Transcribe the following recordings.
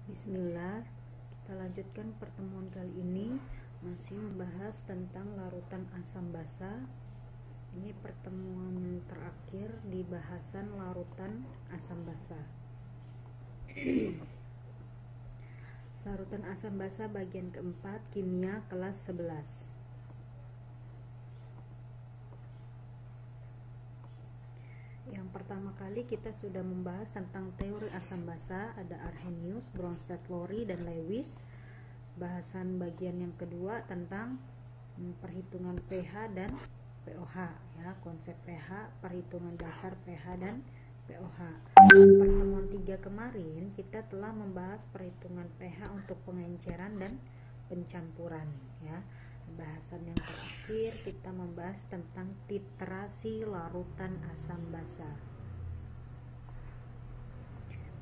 Bismillah, kita lanjutkan pertemuan kali ini masih membahas tentang larutan asam basa. Ini pertemuan terakhir di bahasan larutan asam basa. Larutan asam basa bagian keempat, kimia kelas 11. Yang pertama kali kita sudah membahas tentang teori asam basa, ada Arrhenius, Bronsted, Lowry, dan Lewis. Bahasan bagian yang kedua tentang perhitungan pH dan pOH, ya, konsep pH, perhitungan dasar pH dan pOH. Pertemuan 3 kemarin kita telah membahas perhitungan pH untuk pengenceran dan pencampuran, ya. Bahasan yang terakhir kita membahas tentang titrasi larutan asam basa.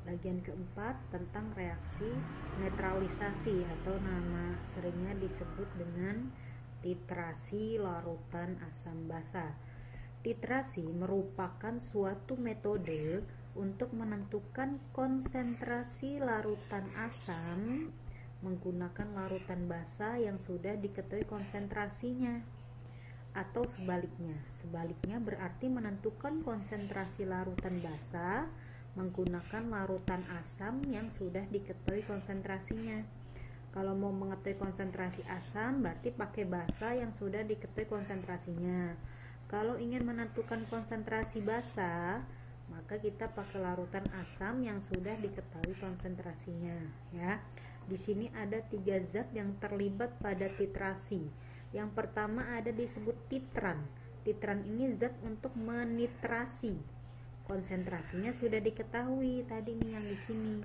Bagian keempat tentang reaksi netralisasi atau nama seringnya disebut dengan titrasi larutan asam basa. Titrasi merupakan suatu metode untuk menentukan konsentrasi larutan asam menggunakan larutan basa yang sudah diketahui konsentrasinya, atau sebaliknya berarti menentukan konsentrasi larutan basa menggunakan larutan asam yang sudah diketahui konsentrasinya. Kalau mau mengetahui konsentrasi asam berarti pakai basa yang sudah diketahui konsentrasinya. Kalau ingin menentukan konsentrasi basa maka kita pakai larutan asam yang sudah diketahui konsentrasinya, ya. Di sini ada 3 zat yang terlibat pada titrasi. Yang pertama ada disebut titran. Titran ini zat untuk menitrasi. Konsentrasinya sudah diketahui tadi nih yang di sini.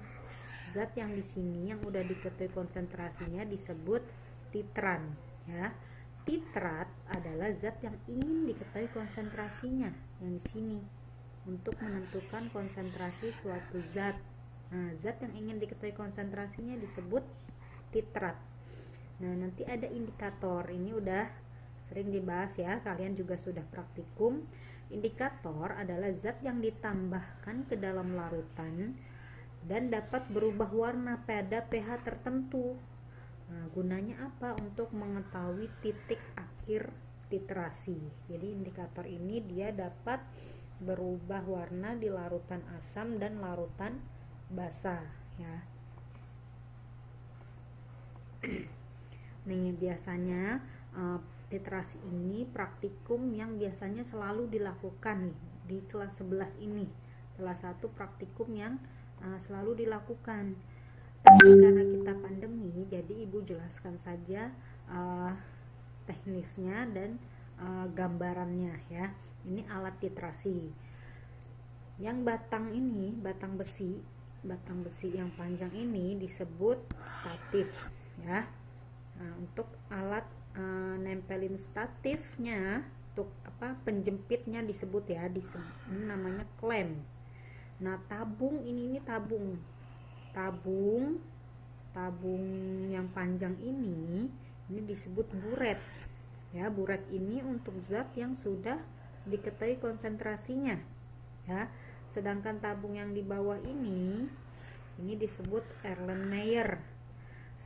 Zat yang di sini yang udah diketahui konsentrasinya disebut titran, ya. Titrat adalah zat yang ingin diketahui konsentrasinya yang di sini untuk menentukan konsentrasi suatu zat. Nah, zat yang ingin diketahui konsentrasinya disebut titrat. Nah, nanti ada indikator. Ini udah sering dibahas ya, kalian juga sudah praktikum. Indikator adalah zat yang ditambahkan ke dalam larutan dan dapat berubah warna pada pH tertentu. Nah, gunanya apa? Untuk mengetahui titik akhir titrasi. Jadi indikator ini dia dapat berubah warna di larutan asam dan larutan basa, ya. Nih biasanya titrasi ini praktikum yang biasanya selalu dilakukan nih di kelas 11 ini. Salah satu praktikum yang selalu dilakukan. Tapi karena kita pandemi, jadi ibu jelaskan saja teknisnya dan gambarannya, ya. Ini alat titrasi. Yang batang besi yang panjang ini disebut statif, ya. Nah, untuk alat nempelin statifnya, untuk penjepitnya disebut, ya, ini namanya klem. Nah, tabung ini tabung yang panjang ini disebut buret, ya. Buret ini untuk zat yang sudah diketahui konsentrasinya, ya. Sedangkan tabung yang di bawah ini disebut Erlenmeyer.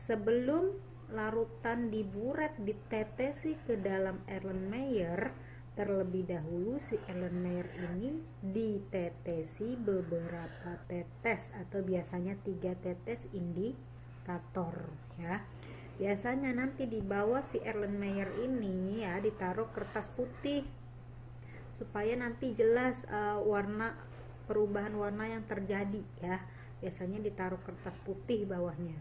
Sebelum larutan di buret ditetesi ke dalam Erlenmeyer, terlebih dahulu si Erlenmeyer ini ditetesi beberapa tetes atau biasanya 3 tetes indikator, ya. Biasanya nanti di bawah si Erlenmeyer ini, ya, ditaruh kertas putih supaya nanti jelas perubahan warna yang terjadi, ya. Biasanya ditaruh kertas putih bawahnya.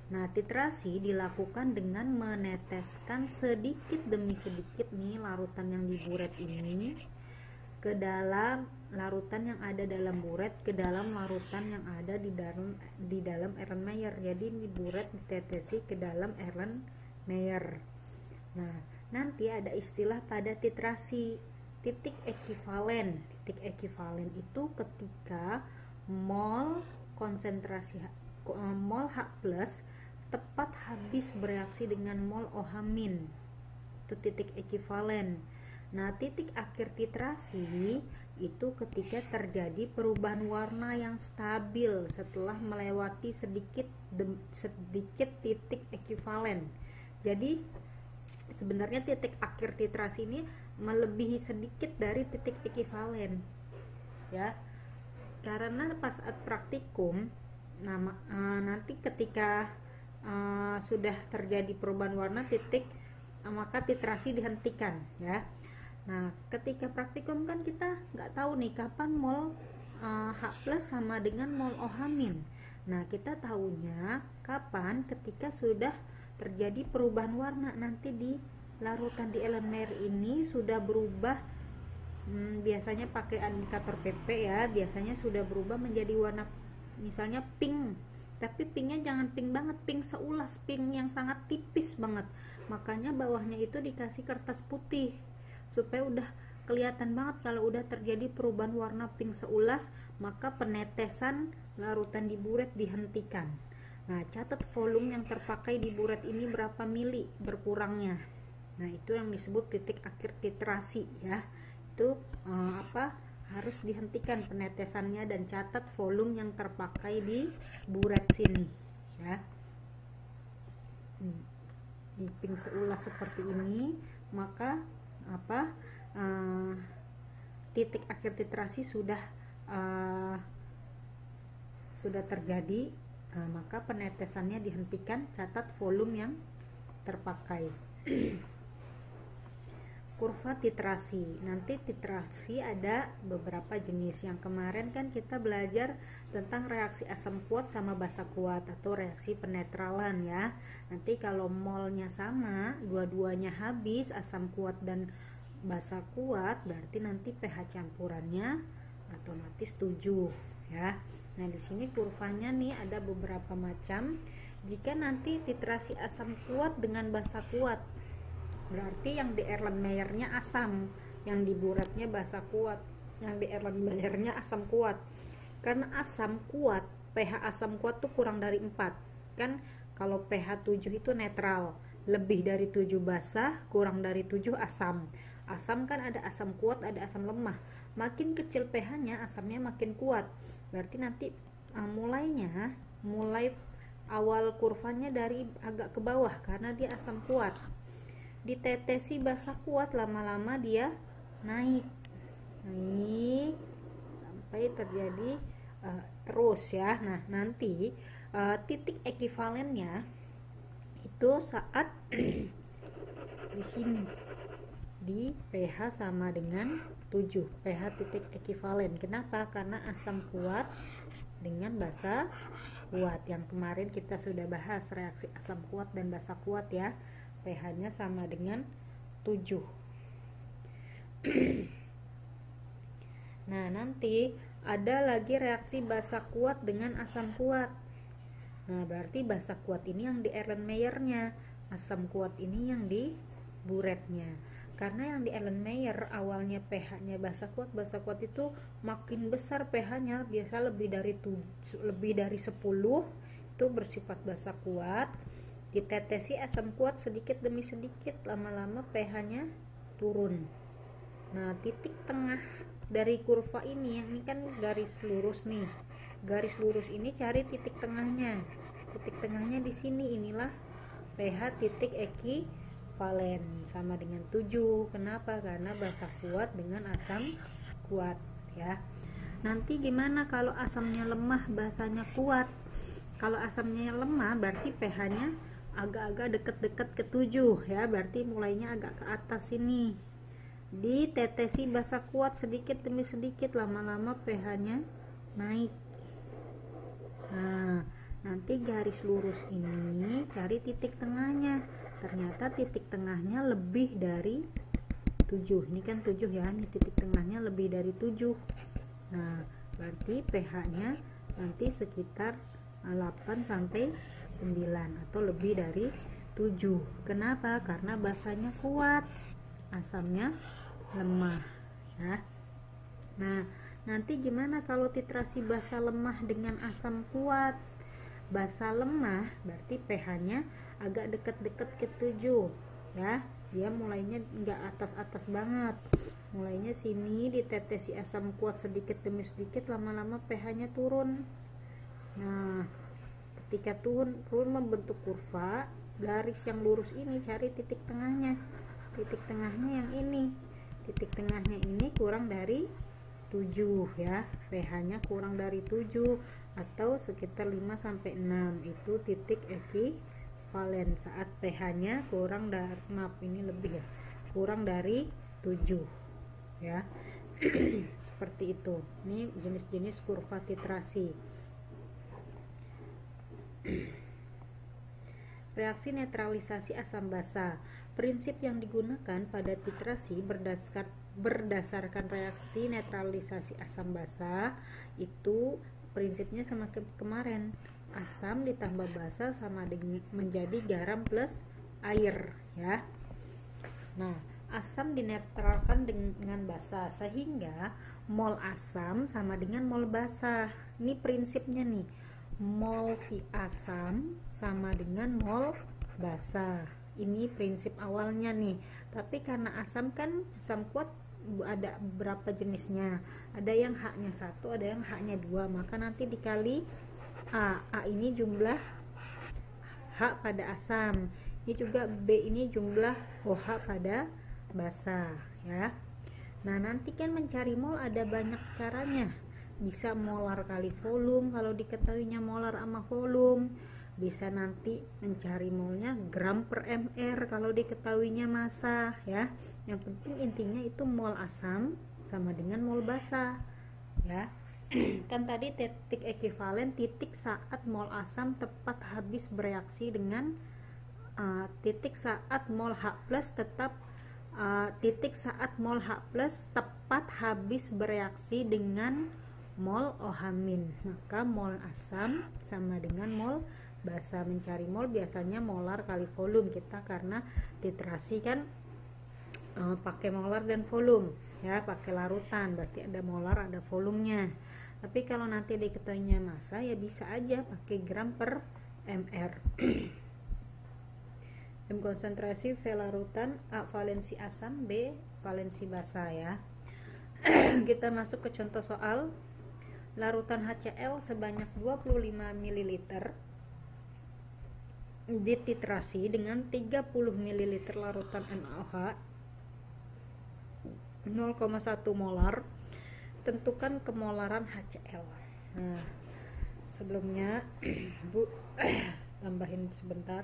Nah, titrasi dilakukan dengan meneteskan sedikit demi sedikit nih larutan yang di buret ini ke dalam larutan yang ada dalam buret, ke dalam larutan yang ada di dalam Erlenmeyer. Jadi di buret ditetesi ke dalam Erlenmeyer. Nah, nanti ada istilah pada titrasi, titik ekivalen. Titik ekivalen itu ketika mol konsentrasi mol H+ tepat habis bereaksi dengan mol OH-. Itu titik ekivalen. Nah, titik akhir titrasi itu ketika terjadi perubahan warna yang stabil setelah melewati sedikit titik ekivalen. Jadi sebenarnya titik akhir titrasi ini melebihi sedikit dari titik ekivalen, ya. Karena pas saat praktikum, nanti ketika sudah terjadi perubahan warna titik, maka titrasi dihentikan, ya. Nah, ketika praktikum kan kita nggak tahu nih kapan mol H+ sama dengan mol OH-. Nah, kita tahunya kapan ketika sudah terjadi perubahan warna, nanti di larutan di Erlenmeyer ini sudah berubah, biasanya pakai indikator PP ya, biasanya sudah berubah menjadi warna misalnya pink, tapi pinknya jangan pink banget, pink seulas, pink yang sangat tipis banget. Makanya bawahnya itu dikasih kertas putih supaya udah kelihatan banget kalau udah terjadi perubahan warna pink seulas, maka penetesan larutan di buret dihentikan. Nah, catat volume yang terpakai di buret ini berapa mili berkurangnya. Nah, itu yang disebut titik akhir titrasi, ya. Itu harus dihentikan penetesannya dan catat volume yang terpakai di buret sini, ya. Di pink seulas seperti ini, maka titik akhir titrasi sudah terjadi, maka penetesannya dihentikan, catat volume yang terpakai. Kurva titrasi. Nanti titrasi ada beberapa jenis. Yang kemarin kan kita belajar tentang reaksi asam kuat sama basa kuat atau reaksi penetralan, ya. Nanti kalau molnya sama, dua-duanya habis, asam kuat dan basa kuat, berarti nanti pH campurannya otomatis 7, ya. Nah, di sini kurvanya nih ada beberapa macam. Jika nanti titrasi asam kuat dengan basa kuat, berarti yang di Erlenmeyer-nya asam, yang di buretnya basa kuat, yang di Erlenmeyer-nya asam kuat. Karena asam kuat, pH asam kuat tuh kurang dari 4. Kan kalau pH 7 itu netral, lebih dari 7 basah, kurang dari 7 asam. Asam kan ada asam kuat, ada asam lemah. Makin kecil pH-nya, asamnya makin kuat. Berarti nanti mulai awal kurvanya dari agak ke bawah karena dia asam kuat. Ditetesi basa kuat, lama-lama dia naik sampai terjadi terus, ya. Nah, nanti titik ekivalennya itu saat di sini di pH sama dengan 7, pH titik ekivalen. Kenapa? Karena asam kuat dengan basa kuat. Yang kemarin kita sudah bahas reaksi asam kuat dan basa kuat, ya. pH-nya sama dengan 7. Nah, nanti ada lagi reaksi basa kuat dengan asam kuat. Nah, berarti basa kuat ini yang di Erlenmeyer-nya, asam kuat ini yang di buretnya. Karena yang di Erlenmeyer awalnya pH-nya basa kuat itu makin besar pH-nya, biasa lebih dari 10 itu bersifat basa kuat. Ditetesi asam kuat sedikit demi sedikit, lama-lama pH-nya turun. Nah, titik tengah dari kurva ini, yang ini kan garis lurus nih. Garis lurus ini cari titik tengahnya. Titik tengahnya di sini, inilah pH titik ekivalen sama dengan 7. Kenapa? Karena basa kuat dengan asam kuat, ya. Nanti gimana kalau asamnya lemah, basanya kuat? Kalau asamnya lemah berarti pH-nya agak-agak deket-deket ke 7, ya. Berarti mulainya agak ke atas sini. Ditetesi basa kuat sedikit demi sedikit, lama-lama pH-nya naik. Nah, nanti garis lurus ini cari titik tengahnya. Ternyata titik tengahnya lebih dari 7. Ini kan 7, ya. Ini titik tengahnya lebih dari 7. Nah, berarti pH-nya nanti sekitar 8 sampai 9 atau lebih dari 7. Kenapa? Karena basanya kuat, asamnya lemah, ya. Nah, nanti gimana kalau titrasi basa lemah dengan asam kuat? Basa lemah berarti pH-nya agak dekat-dekat ke 7, ya. Dia mulainya enggak atas-atas banget. mulainya sini ditetesi asam kuat sedikit demi sedikit, lama-lama pH-nya turun. Nah, ketika turun membentuk kurva, garis yang lurus ini cari titik tengahnya. Titik tengahnya yang ini. Titik tengahnya ini kurang dari 7 ya. pH-nya kurang dari 7 atau sekitar 5 sampai 6. Itu titik ekivalen saat pH-nya kurang dari, maaf ini lebih ya, kurang dari 7 ya. Seperti itu. Ini jenis-jenis kurva titrasi. Reaksi netralisasi asam basa. Prinsip yang digunakan pada titrasi berdasarkan reaksi netralisasi asam basa itu prinsipnya sama kemarin. Asam ditambah basa sama dengan menjadi garam plus air ya. Nah, asam dinetralkan dengan basa sehingga mol asam sama dengan mol basa. Ini prinsipnya nih. Mol si asam sama dengan mol basa. Ini prinsip awalnya nih. Tapi karena asam kan asam kuat ada berapa jenisnya? Ada yang H-nya 1, ada yang H-nya 2. Maka nanti dikali A. A ini jumlah H pada asam. Ini juga B ini jumlah OH pada basa ya. Nah, nanti kan mencari mol ada banyak caranya. Bisa molar kali volume kalau diketahuinya molar sama volume. Bisa nanti mencari molnya gram per mr kalau diketahuinya massa ya. Yang penting intinya itu mol asam sama dengan mol basa ya. Kan tadi titik ekivalen titik saat mol asam tepat habis bereaksi dengan titik saat mol H plus titik saat mol H plus tepat habis bereaksi dengan mol OH-. Maka mol asam sama dengan mol basa. Mencari mol biasanya molar kali volume kita, karena titrasi kan pakai molar dan volume ya, pakai larutan, berarti ada molar ada volumenya. Tapi kalau nanti diketahuinya massa ya bisa aja pakai gram per mr. M konsentrasi, V larutan, A valensi asam, B valensi basa ya. Kita masuk ke contoh soal. Larutan HCl sebanyak 25 ml dititrasi dengan 30 ml larutan NaOH 0,1 molar. Tentukan kemolaran HCl. Nah, sebelumnya Bu tambahin sebentar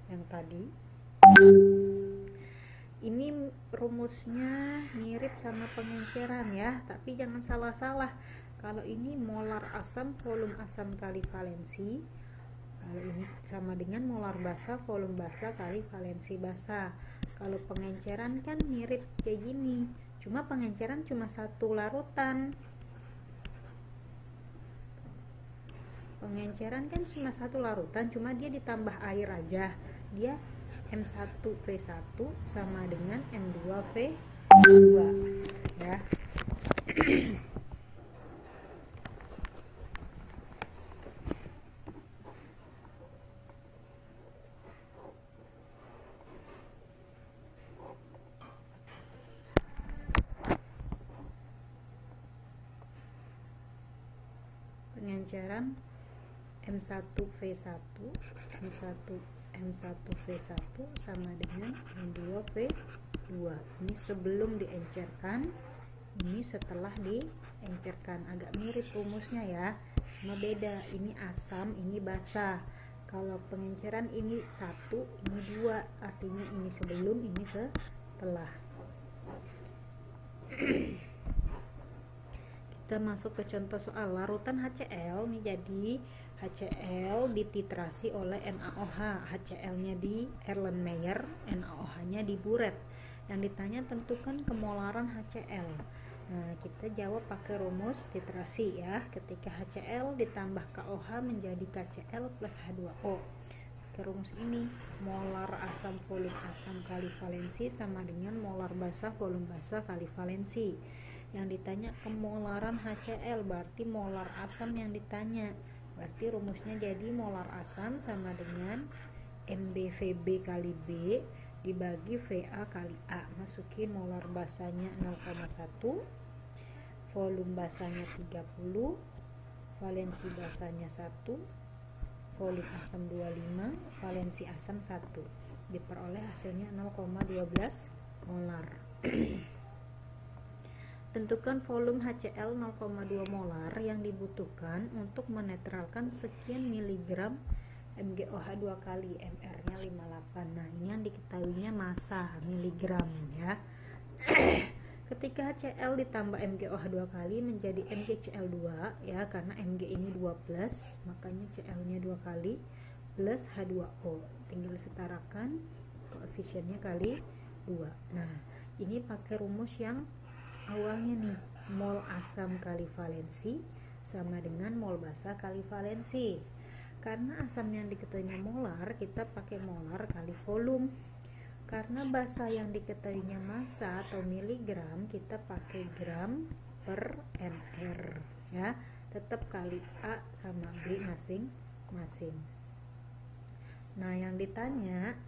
yang tadi. Ini rumusnya mirip sama pengenceran ya, tapi jangan salah-salah. Kalau ini molar asam volume asam kali valensi, kalau ini sama dengan molar basa volume basa kali valensi basa. Kalau pengenceran kan mirip kayak gini, cuma pengenceran cuma satu larutan. Pengenceran kan cuma satu larutan, cuma dia ditambah air aja. Dia M1V1 sama dengan M2V2 ya. Pengenceran M1V1 M1V1 sama dengan M2V2. Ini sebelum diencerkan, ini setelah diencerkan. Agak mirip rumusnya ya, cuma beda. Ini asam, ini basa. Kalau pengenceran ini 1, ini 2, artinya ini sebelum, ini setelah. Kita masuk ke contoh soal. Larutan HCl nih, jadi HCl dititrasi oleh NaOH. HCl-nya di Erlenmeyer, NaOH-nya di Buret. Yang ditanya tentukan kemolaran HCl. Nah, kita jawab pakai rumus titrasi ya. Ketika HCl ditambah KOH menjadi KCl plus H2O. Ke rumus ini, molar asam volume asam kali valensi sama dengan molar basa volume basa kali valensi. Yang ditanya kemolaran HCl, berarti molar asam yang ditanya. Berarti rumusnya jadi molar asam sama dengan MdVB kali B dibagi VA kali A. Masukin molar basanya 0,1, volume basanya 30, valensi basanya 1, volume asam 25, valensi asam 1. Diperoleh hasilnya 0,12 molar. Tentukan volume HCl 0,2 molar yang dibutuhkan untuk menetralkan sekian miligram MgOH 2 kali, MR-nya 58. Nah, ini yang diketahuinya massa miligram ya. Ketika HCl ditambah MgOH 2 kali menjadi MgCl2 ya, karena Mg ini 2+, makanya Cl-nya 2 kali plus H2O. Tinggal setarakan koefisiennya kali 2. Nah, ini pakai rumus yang awalnya nih, mol asam kali valensi sama dengan mol basa kali valensi. Karena asam yang diketahuinya molar, kita pakai molar kali volume. Karena basa yang diketahuinya massa atau miligram, kita pakai gram per mr ya. Tetap kali A sama B masing-masing. Nah, yang ditanya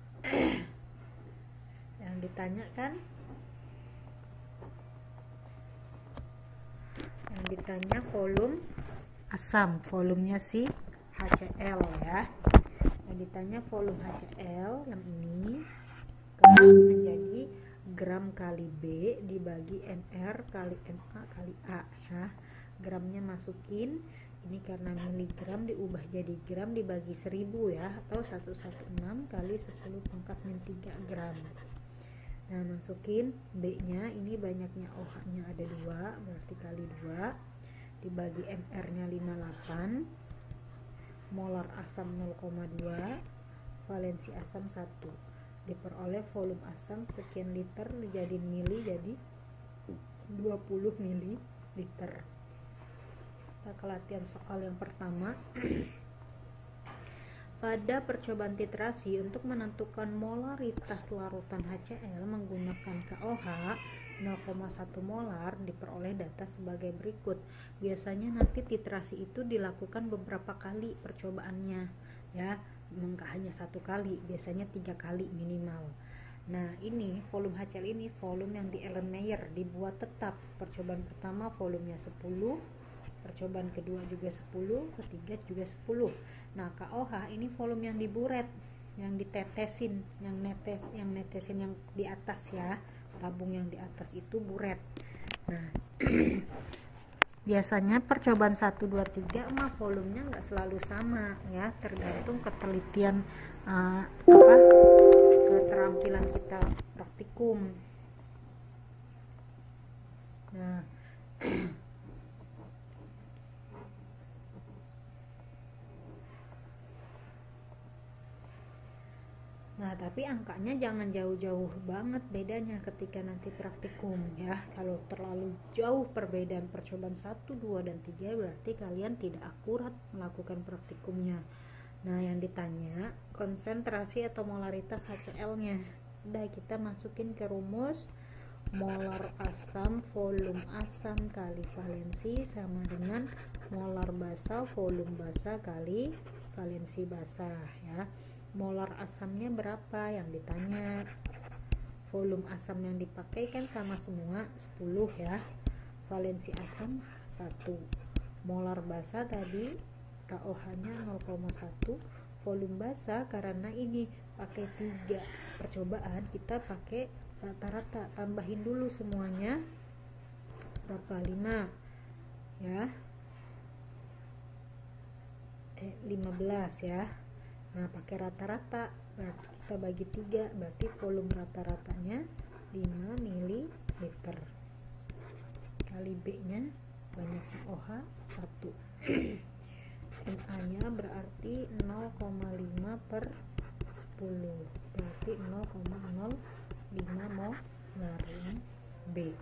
kan yang ditanya volume asam, volumenya si HCl ya. Yang ditanya volume HCl yang ini menjadi gram kali B dibagi mr kali ma kali A ya. Gramnya masukin, ini karena miligram diubah jadi gram dibagi 1000 ya, atau 116 kali 10 pangkat min 3 gram. Nah, masukin B nya, ini banyaknya OH nya ada 2, berarti kali 2 dibagi mr nya 58, molar asam 0,2, valensi asam 1. Diperoleh volume asam sekian liter jadi mili, jadi 20 ml. Kita ke latihan soal yang pertama. Pada percobaan titrasi untuk menentukan molaritas larutan HCl menggunakan KOH 0,1 molar, diperoleh data sebagai berikut. Biasanya nanti titrasi itu dilakukan beberapa kali percobaannya ya, enggak hanya 1 kali, biasanya 3 kali minimal. Nah, ini volume HCl ini volume yang di Erlenmeyer, dibuat tetap. Percobaan pertama volumenya 10, percobaan kedua juga 10, ketiga juga 10. Nah, KOH ini volume yang diburet, yang ditetesin, yang netesin yang di atas ya, tabung yang di atas itu buret. Nah, biasanya percobaan 1, 2, 3 mah volumenya nggak selalu sama ya, tergantung ketelitian keterampilan kita praktikum. Nah, tapi angkanya jangan jauh-jauh banget bedanya ketika nanti praktikum ya. Kalau terlalu jauh perbedaan percobaan 1, 2, dan 3 berarti kalian tidak akurat melakukan praktikumnya. Nah, yang ditanya konsentrasi atau molaritas HCl-nya. Udah, kita masukin ke rumus molar asam volume asam kali valensi sama dengan molar basa volume basa kali valensi basa ya. Molar asamnya berapa yang ditanya, volume asam yang dipakai kan sama semua 10 ya, valensi asam 1, molar basa tadi KOH nya 0,1, volume basa karena ini pakai 3 percobaan kita pakai rata-rata, tambahin dulu semuanya berapa, 5 ya, 15 ya. Nah, pakai rata-rata berarti kita bagi 3, berarti volume rata-ratanya 5 ml kali B nya banyaknya OH 1. MA nya berarti 0,5 per 10, berarti 0,05 molar B.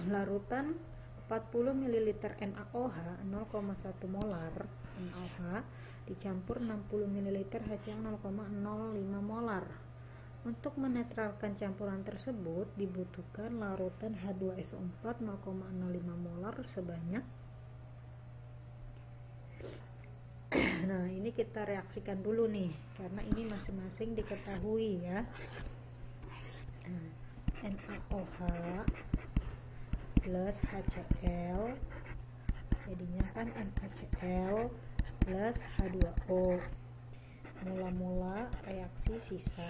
Larutan 40 ml NaOH 0,1 molar NaOH dicampur 60 ml HCl 0,05 molar. Untuk menetralkan campuran tersebut dibutuhkan larutan H2SO4 0,05 molar sebanyak. Nah, Nah, ini kita reaksikan dulu nih, karena ini masing-masing diketahui ya. Nah, NaOH plus HCl, jadinya kan NaCl plus H2O. Mula-mula reaksi sisa.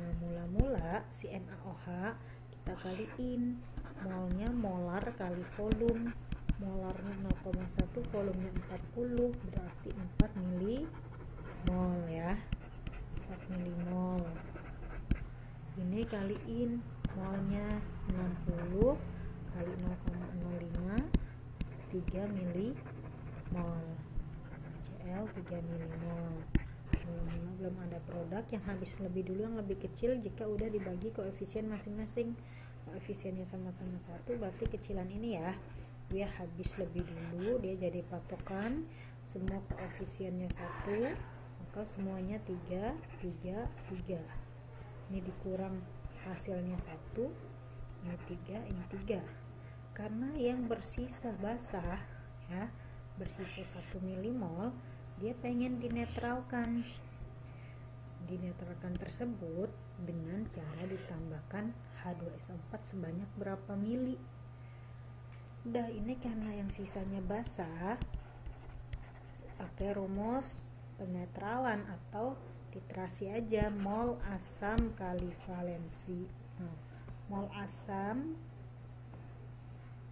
Nah, mula-mula si NaOH kita kaliin, molnya molar kali volume. Molarnya 0,1, volumenya 40, berarti 4 milimol ya. 4 milimol. Ini kaliin molnya 60 kali 0,05, 3 milimol. Cl 3 milimol. Belum ada produk, yang habis lebih dulu yang lebih kecil. Jika udah dibagi koefisien masing-masing, koefisiennya sama-sama 1, berarti kecilan ini ya, dia habis lebih dulu, dia jadi patokan. Semua koefisiennya 1, maka semuanya 3, 3, 3. Ini dikurang hasilnya 1, ini 3, ini 3. Karena yang bersisa basah ya, bersisa 1 milimol, dia pengen dinetralkan. Dinetralkan tersebut dengan cara ditambahkan H2SO4 sebanyak berapa mili. Udah, ini karena yang sisanya basah, pakai rumus penetralan atau titrasi aja, mol asam kali valensi. Nah, mol asam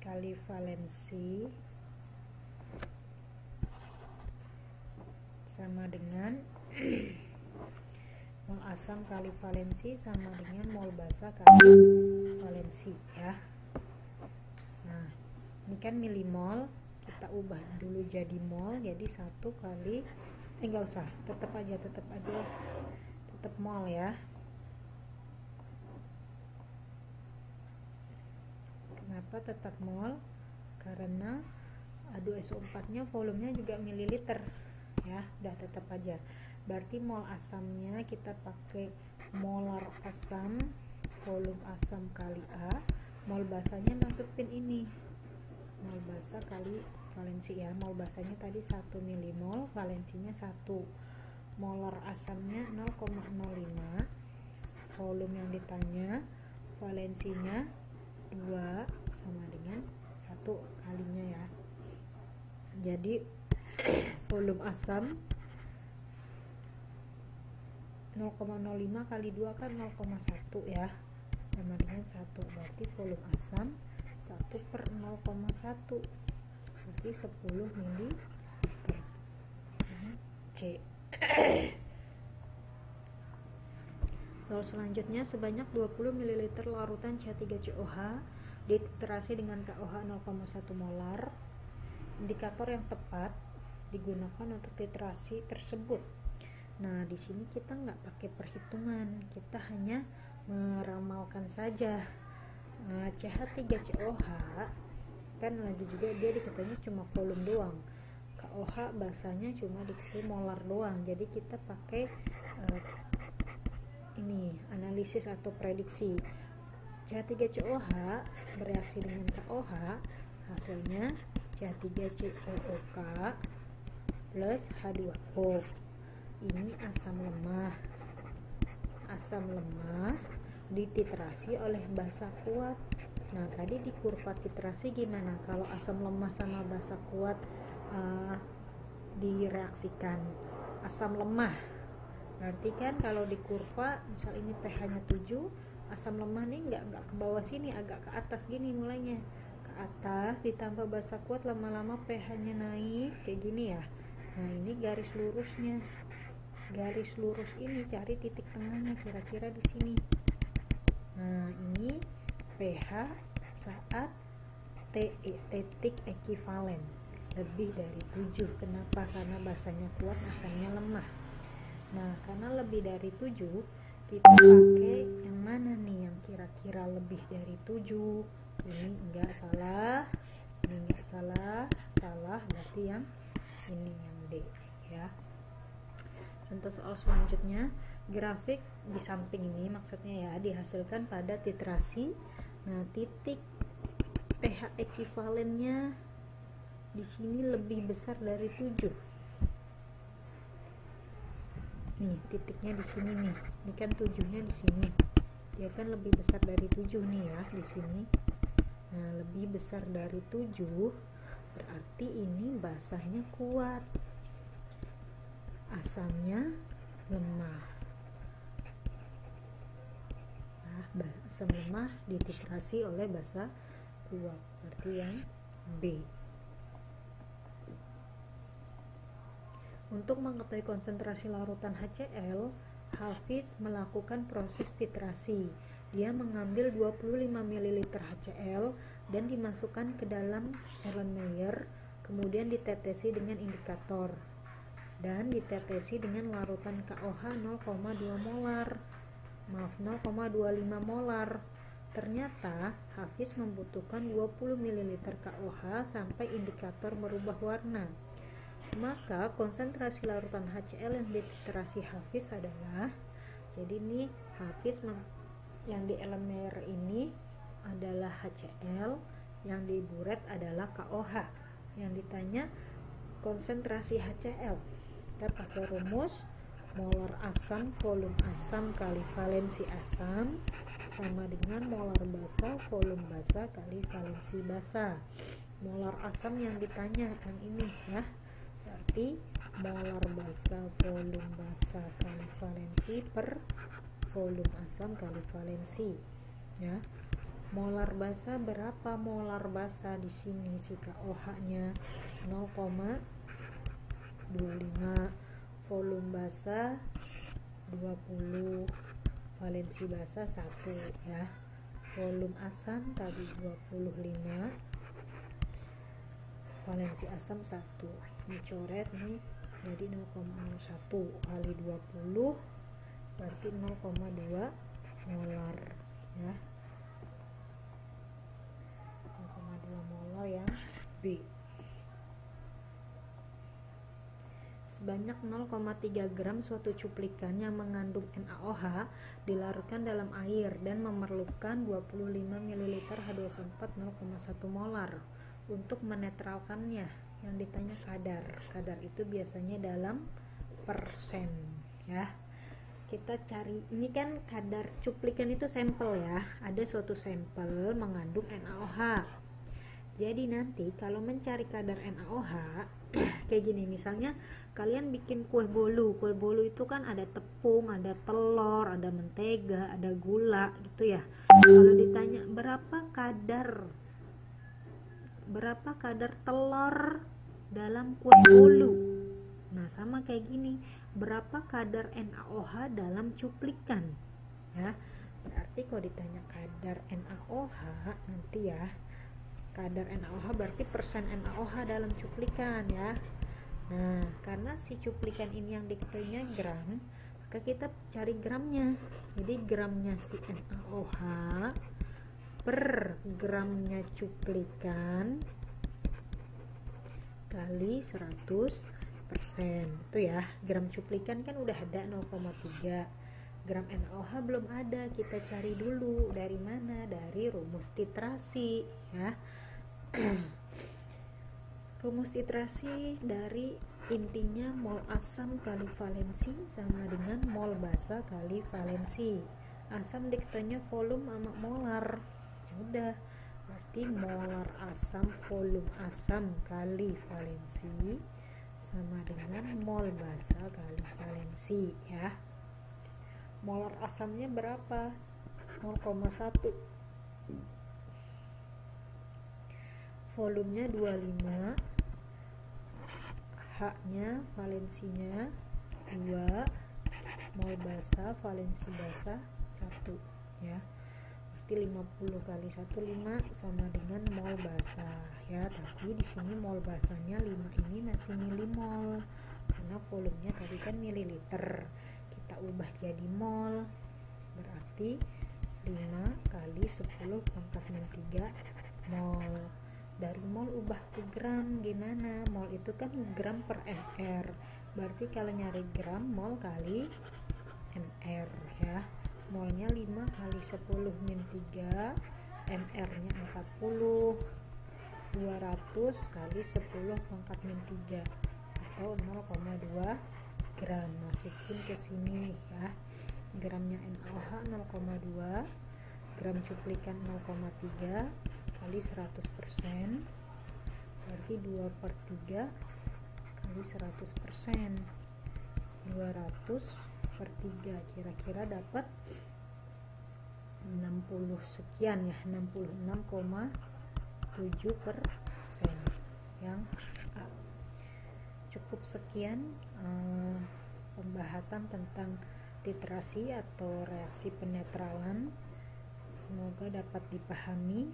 kali valensi sama dengan mol asam kali valensi sama dengan mol basa kali valensi ya. Nah, ini kan milimol, kita ubah dulu jadi mol, jadi 1 kali enggak usah, tetap aja mol ya. Kenapa tetap mol? Karena H2SO4 nya volumenya juga mililiter ya. Udah, tetap aja. Berarti mol asamnya kita pakai molar asam, volume asam kali A. Mol basanya masukin ini, mol basa kali valensi ya. Mol basanya tadi 1 milimol, valensinya 1. Molar asamnya 0,05, volume yang ditanya, valensinya 2 sama dengan 1 kalinya ya. Jadi volume asam 0,05 kali 2 kan 0,1 ya, sama dengan 1. Berarti volume asam 1/0,1, berarti 10 ml. C. Soal selanjutnya, sebanyak 20 ml larutan C3COH dititrasi dengan KOH 0,1 molar. Indikator yang tepat digunakan untuk titrasi tersebut. Nah, di sini kita nggak pakai perhitungan, kita hanya meramalkan saja. CH3COH kan lagi juga dia diketanya cuma volume doang, KOH basanya cuma diketahui molar doang. Jadi kita pakai ini analisis atau prediksi. CH3COH bereaksi dengan KOH, hasilnya CH3COOK plus H2O. Ini asam lemah. Asam lemah dititrasi oleh basa kuat. Nah, tadi di kurva titrasi gimana kalau asam lemah sama basa kuat direaksikan? Asam lemah berarti kan kalau di kurva misal ini pH nya 7, asam lemah nih nggak ke bawah sini, agak ke atas gini, mulainya ke atas ditambah basa kuat, lama-lama pH nya naik kayak gini ya. Nah, ini garis lurusnya, garis lurus ini cari titik tengahnya kira-kira di sini. Nah, ini pH saat titik ekivalen lebih dari 7. Kenapa? Karena basanya kuat, asamnya lemah. Nah, karena lebih dari 7, kita pakai yang mana nih yang kira-kira lebih dari 7? Ini enggak salah, ini enggak salah, berarti yang ini, yang D ya. Contoh soal selanjutnya, grafik di samping ini maksudnya ya dihasilkan pada titrasi. Nah, titik pH ekivalennya di sini lebih besar dari 7. nih titiknya di sini nih, ini kan 7-nya di sini, dia kan lebih besar dari 7 nih ya di sini. Nah, lebih besar dari 7 berarti ini basahnya kuat, asamnya lemah. Nah, asam lemah dititrasi oleh basa kuat, berarti yang B. Untuk mengetahui konsentrasi larutan HCl, Hafiz melakukan proses titrasi. Dia mengambil 25 ml HCl dan dimasukkan ke dalam Erlenmeyer, kemudian ditetesi dengan indikator dan ditetesi dengan larutan KOH 0,2 molar. Maaf, 0,25 molar. Ternyata Hafiz membutuhkan 20 ml KOH sampai indikator merubah warna. Maka konsentrasi larutan HCl yang dititrasi Hafiz adalah, jadi ini Hafiz yang di Erlenmeyer ini adalah HCl, yang di buret adalah KOH. Yang ditanya konsentrasi HCl, kita pakai rumus molar asam volume asam kali valensi asam sama dengan molar basa volume basa kali valensi basa. Molar asam yang ditanya yang ini ya, berarti molar basa volume basa kali valensi per volume asam kali valensi ya. Molar basa berapa? Molar basa di sini si KOH-nya 0,25, volume basa 20, valensi basa 1 ya. Volume asam tadi 25, valensi asam 1. Dicoret nih, jadi 0,01 kali 20 berarti 0,2 molar ya. 0,2 molar yang B. Sebanyak 0,3 gram suatu cuplikan yang mengandung NaOH dilarutkan dalam air dan memerlukan 25 ml H2SO4 0,1 molar untuk menetralkannya. Yang ditanya kadar itu biasanya dalam persen ya. Kita cari, ini kan kadar cuplikan itu sampel ya, ada suatu sampel mengandung NaOH. Jadi nanti kalau mencari kadar NaOH kayak gini, misalnya kalian bikin kue bolu itu kan ada tepung, ada telur, ada mentega, ada gula gitu ya. Kalau ditanya berapa kadar telur dalam kue bolu, nah sama kayak gini, berapa kadar NaOH dalam cuplikan ya. Berarti kalau ditanya kadar NaOH nanti ya, kadar NaOH berarti persen NaOH dalam cuplikan ya. Nah, karena si cuplikan ini yang diketahuinya gram, maka kita cari gramnya. Jadi gramnya si NaOH per gramnya cuplikan kali 100%. Itu ya, gram cuplikan kan udah ada 0,3. Gram NaOH belum ada, kita cari dulu dari mana? Dari rumus titrasi ya. Rumus titrasi dari intinya mol asam kali valensi sama dengan mol basa kali valensi. Asam diketanya volume sama molar. Ya udah, berarti molar asam volume asam kali valensi sama dengan mol basa kali valensi ya. Molar asamnya berapa? 0,1. Volumenya 25, H-nya valensinya 2, mol basa valensi basa 1 ya. Berarti 50 kali 1 5 sama dengan mol basa ya. Tapi di sini mol basanya 5 ini masih milimol karena volumenya tadi kan mililiter. Kita ubah jadi mol, berarti 5 kali 10 pangkat 3 mol. Dari mol ubah ke gram gimana? Mol itu kan gram per mr, berarti kalau nyari gram mol kali mr ya. Molnya 5 kali 10 min 3, mr nya 40, 200 kali 10 pangkat min 3 atau 0,2 gram, masukin ke sini ya. Gramnya NaOH 0,2, gram cuplikan 0,3 kali 100%, berarti 2/3 kali 100%, 200/3, kira-kira dapat 60 sekian ya, 66,7% yang A. Cukup sekian pembahasan tentang titrasi atau reaksi penetralan. Semoga dapat dipahami.